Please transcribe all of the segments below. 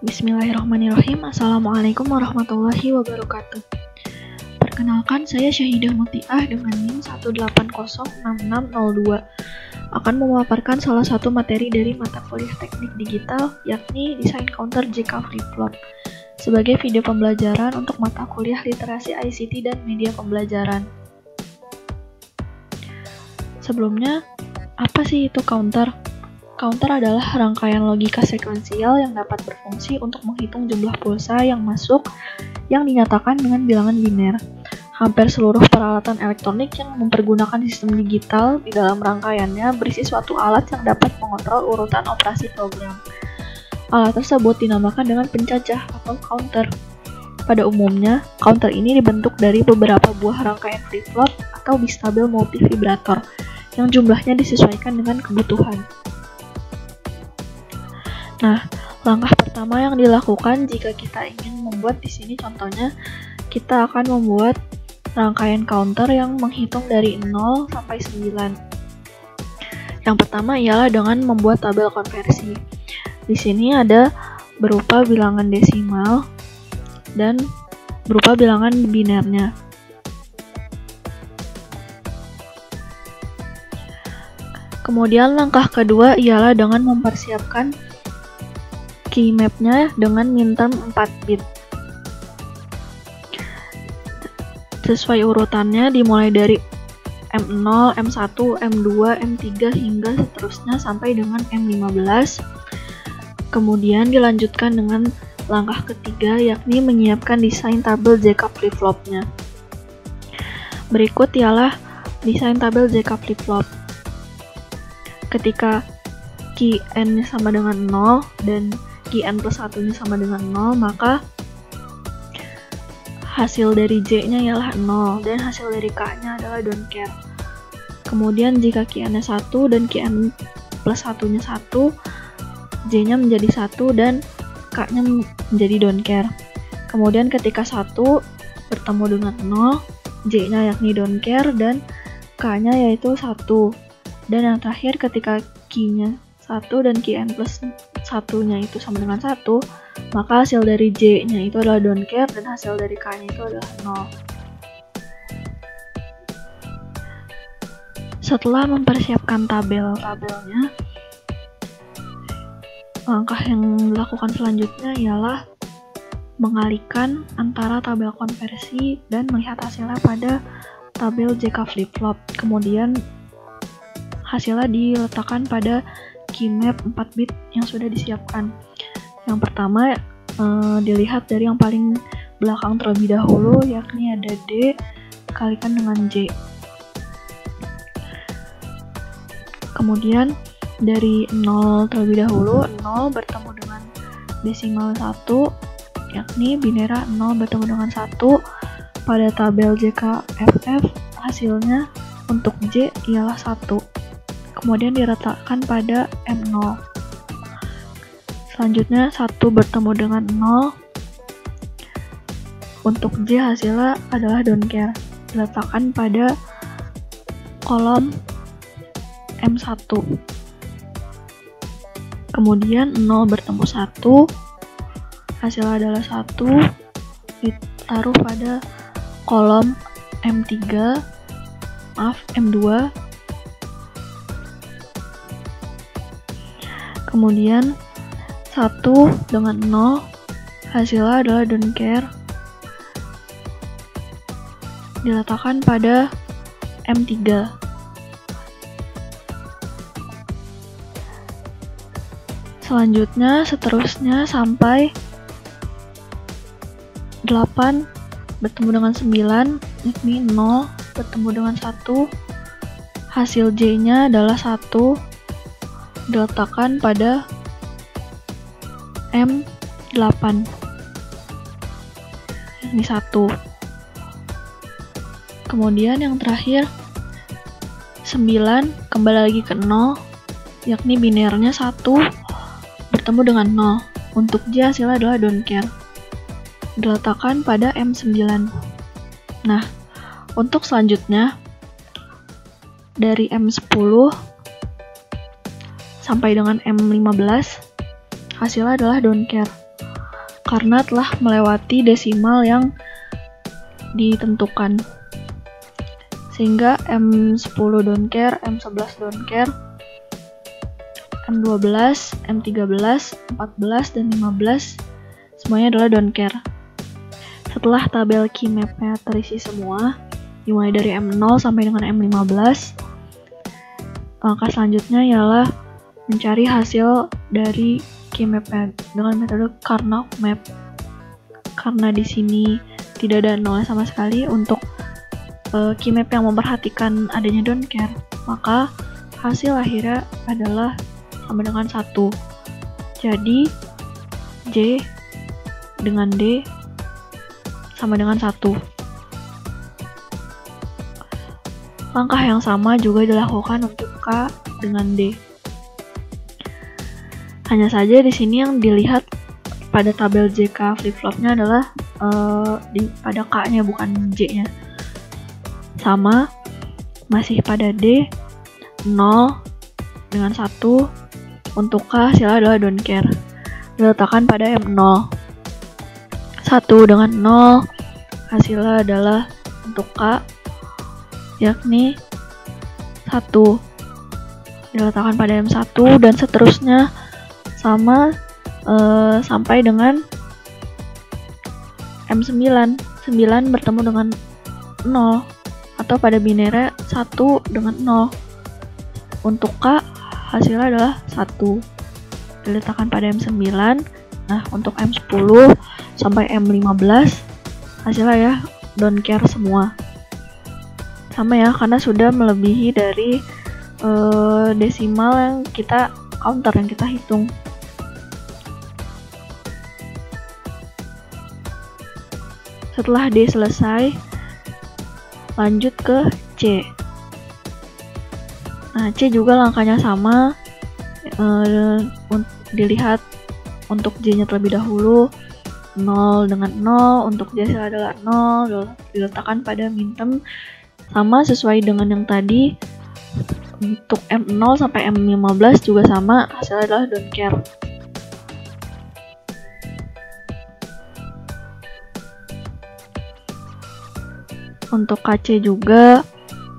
Bismillahirrahmanirrahim. Assalamualaikum warahmatullahi wabarakatuh. Perkenalkan, saya Syahidah Mutiah dengan NIM 1806602 akan memaparkan salah satu materi dari mata kuliah teknik digital, yakni Desain Counter JK Flip-Flop, sebagai video pembelajaran untuk mata kuliah literasi ICT dan media pembelajaran. Sebelumnya, apa sih itu counter? Counter adalah rangkaian logika sekuensial yang dapat berfungsi untuk menghitung jumlah pulsa yang masuk yang dinyatakan dengan bilangan biner. Hampir seluruh peralatan elektronik yang mempergunakan sistem digital di dalam rangkaiannya berisi suatu alat yang dapat mengontrol urutan operasi program. Alat tersebut dinamakan dengan pencacah atau counter. Pada umumnya, counter ini dibentuk dari beberapa buah rangkaian flip-flop atau bistabil multivibrator yang jumlahnya disesuaikan dengan kebutuhan. Nah, langkah pertama yang dilakukan jika kita ingin membuat di sini contohnya, kita akan membuat rangkaian counter yang menghitung dari 0 sampai 9. Yang pertama ialah dengan membuat tabel konversi. Di sini ada berupa bilangan desimal dan berupa bilangan binernya. Kemudian langkah kedua ialah dengan mempersiapkan key map-nya dengan minterm 4 bit. Sesuai urutannya dimulai dari M0, M1, M2, M3 hingga seterusnya sampai dengan M15. Kemudian dilanjutkan dengan langkah ketiga, yakni menyiapkan desain tabel JK flip-flopnya. Berikut ialah desain tabel JK flip-flop. Ketika key N sama dengan 0 dan key N plus 1-nya sama dengan 0, maka hasil dari J-nya ialah 0 dan hasil dari K-nya adalah don't care. Kemudian jika key N-nya 1 dan key N plus 1-nya 1, J-nya menjadi 1 dan K-nya menjadi don't care. Kemudian ketika 1 bertemu dengan 0, J-nya yakni don't care dan K-nya yaitu 1. Dan yang terakhir ketika key-nya 1 dan key N plus 1-nya itu sama dengan 1, maka hasil dari J-nya itu adalah don't care dan hasil dari K-nya itu adalah 0. Setelah mempersiapkan tabelnya, langkah yang dilakukan selanjutnya ialah mengalihkan antara tabel konversi dan melihat hasilnya pada tabel JK flip-flop. Kemudian hasilnya diletakkan pada key map 4 bit yang sudah disiapkan. Yang pertama dilihat dari yang paling belakang terlebih dahulu, yakni ada D dikalikan dengan J. Kemudian dari 0 terlebih dahulu, 0 bertemu dengan desimal 1, yakni binera 0 bertemu dengan 1. Pada tabel JKFF hasilnya untuk J ialah 1. Kemudian diletakkan pada M0. Selanjutnya 1 bertemu dengan 0. Untuk J hasilnya adalah don't care. Diletakkan pada kolom M1. Kemudian 0 bertemu 1. Hasilnya adalah 1. Ditaruh pada kolom M2. Kemudian 1 dengan 0 hasilnya adalah don't care, diletakkan pada M3. Seterusnya sampai 8 bertemu dengan 9, yakni 0 bertemu dengan 1, hasil J-nya adalah 1, diletakkan pada M8, ini 1. Kemudian yang terakhir 9 kembali lagi ke 0, yakni binernya 1 bertemu dengan 0. Untuk J hasilnya adalah don't care, diletakkan pada M9. Nah, untuk selanjutnya dari M10 sampai dengan M15 hasilnya adalah don't care. karena telah melewati desimal yang ditentukan. Sehingga M10 don't care, M11 don't care, M12, M13, 14, dan 15 semuanya adalah don't care. Setelah tabel key map-nya terisi semua, dimulai dari M0 sampai dengan M15, langkah selanjutnya ialah mencari hasil dari key map-nya dengan metode Karnaugh map. Karena di sini tidak ada nol sama sekali untuk key map yang memperhatikan adanya don't care, maka hasil akhirnya adalah sama dengan 1. Jadi J dengan D sama dengan 1. Langkah yang sama juga dilakukan untuk K dengan D. Hanya saja di sini yang dilihat pada tabel JK flip-flopnya adalah pada K-nya bukan J-nya. Sama, masih pada D, 0 dengan 1, untuk K hasilnya adalah don't care. Diletakkan pada M0. 1 dengan 0, hasilnya adalah untuk K, yakni 1. Diletakkan pada M1 dan seterusnya sama sampai dengan M9. 9 bertemu dengan 0. Atau pada binera 1 dengan 0. Untuk K hasilnya adalah 1. Diletakkan pada M9. Nah, untuk M10 sampai M15 hasilnya ya don't care semua. Sama ya, karena sudah melebihi dari desimal yang kita counter, yang kita hitung. Setelah D selesai, lanjut ke C. Nah, C juga langkahnya sama. Dilihat untuk J-nya terlebih dahulu, 0 dengan 0, untuk J adalah 0, diletakkan pada mintem. Sama sesuai dengan yang tadi, untuk M0 sampai M15 juga sama, hasilnya adalah don't care. Untuk KC juga,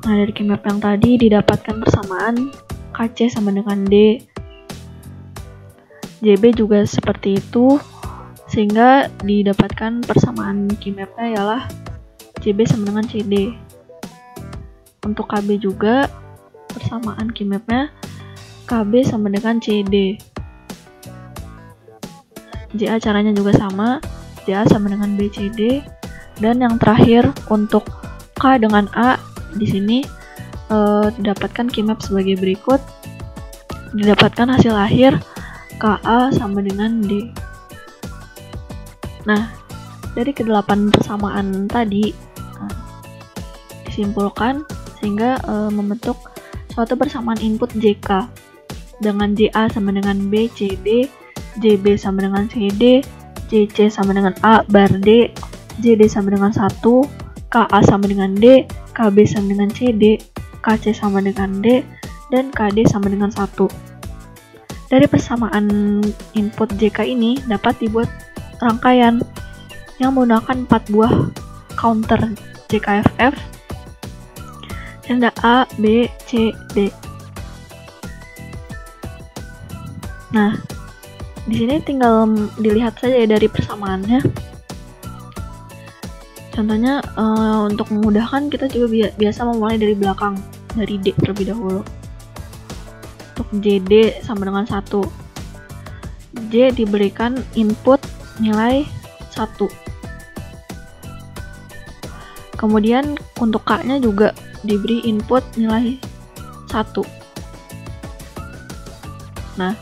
nah dari key map yang tadi didapatkan persamaan KC sama dengan D. JB juga seperti itu, sehingga didapatkan persamaan key map-nya ialah JB sama dengan CD. Untuk KB juga persamaan key map-nya KB sama dengan CD. JA caranya juga sama, JA sama dengan BCD. Dan yang terakhir untuk K dengan A, di sini didapatkan key map sebagai berikut. Didapatkan hasil akhir KA sama dengan D. Nah, dari ke-8 persamaan tadi disimpulkan sehingga membentuk suatu persamaan input JK dengan JA sama dengan B, CD, JB sama dengan CD, JC sama dengan A bar D, JD sama dengan 1, KA sama dengan D, KB sama dengan CD, KC sama dengan D, dan KD sama dengan 1. Dari persamaan input JK ini dapat dibuat rangkaian yang menggunakan 4 buah counter JKFF yang ada A, B, C, D. Nah, di sini tinggal dilihat saja ya dari persamaannya. Contohnya untuk memudahkan kita juga biasa memulai dari belakang, dari D terlebih dahulu. Untuk JD sama dengan 1. J diberikan input nilai 1. Kemudian untuk K-nya juga diberi input nilai 1. Nah,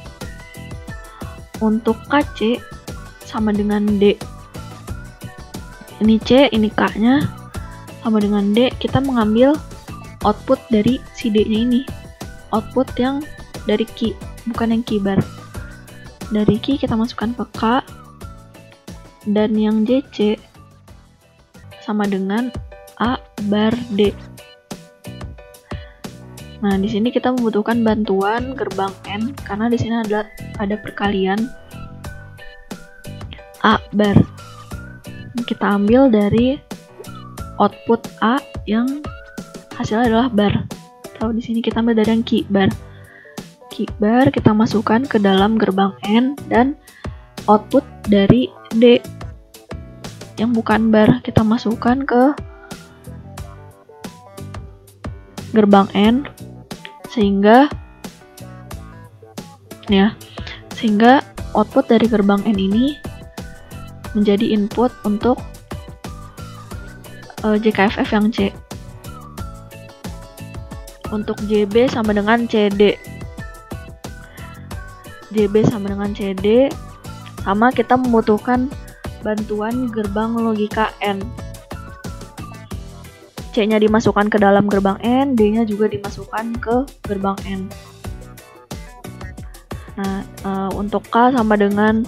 untuk KC sama dengan D. Ini C, ini K-nya sama dengan D. Kita mengambil output dari si D-nya ini. Output yang dari key, bukan yang key bar. Dari key kita masukkan ke K. Dan yang JC sama dengan A bar D. Nah, di sini kita membutuhkan bantuan gerbang N karena di sini ada perkalian A bar. Kita ambil dari output A yang hasilnya adalah bar. Atau di sini kita ambil dari yang key bar. Key bar kita masukkan ke dalam gerbang N, dan output dari D yang bukan bar kita masukkan ke gerbang N, sehingga output dari gerbang N ini menjadi input untuk JKFF yang C. Untuk JB sama dengan CD. JB sama dengan CD, sama kita membutuhkan bantuan gerbang logika N. C-nya dimasukkan ke dalam gerbang N, D-nya juga dimasukkan ke gerbang N. Nah, untuk K sama dengan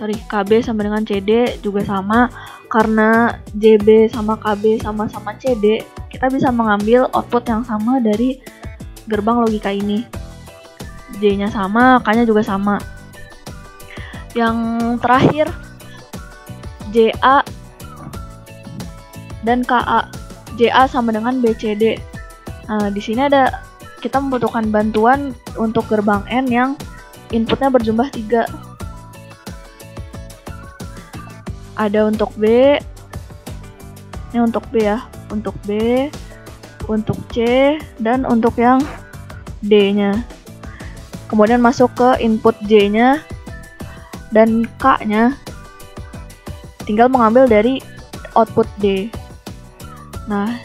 KB sama dengan CD juga sama, karena JB sama KB sama-sama CD, kita bisa mengambil output yang sama dari gerbang logika ini. J-nya sama, K-nya juga sama. Yang terakhir, JA dan KA. JA sama dengan BCD. Di sini kita membutuhkan bantuan untuk gerbang N yang inputnya berjumlah 3. Ada untuk B, ini untuk B ya, untuk B, untuk C, dan untuk yang D-nya. Kemudian masuk ke input J-nya dan K-nya, tinggal mengambil dari output D. Nah,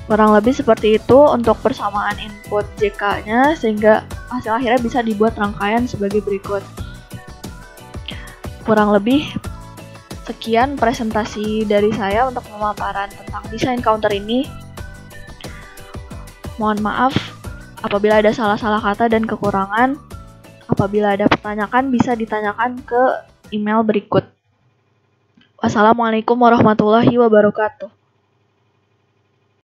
kurang lebih seperti itu untuk persamaan input JK-nya, sehingga hasil akhirnya bisa dibuat rangkaian sebagai berikut. Kurang lebih sekian presentasi dari saya untuk pemaparan tentang desain counter ini. Mohon maaf apabila ada salah-salah kata dan kekurangan. Apabila ada pertanyaan bisa ditanyakan ke email berikut. Wassalamualaikum warahmatullahi wabarakatuh.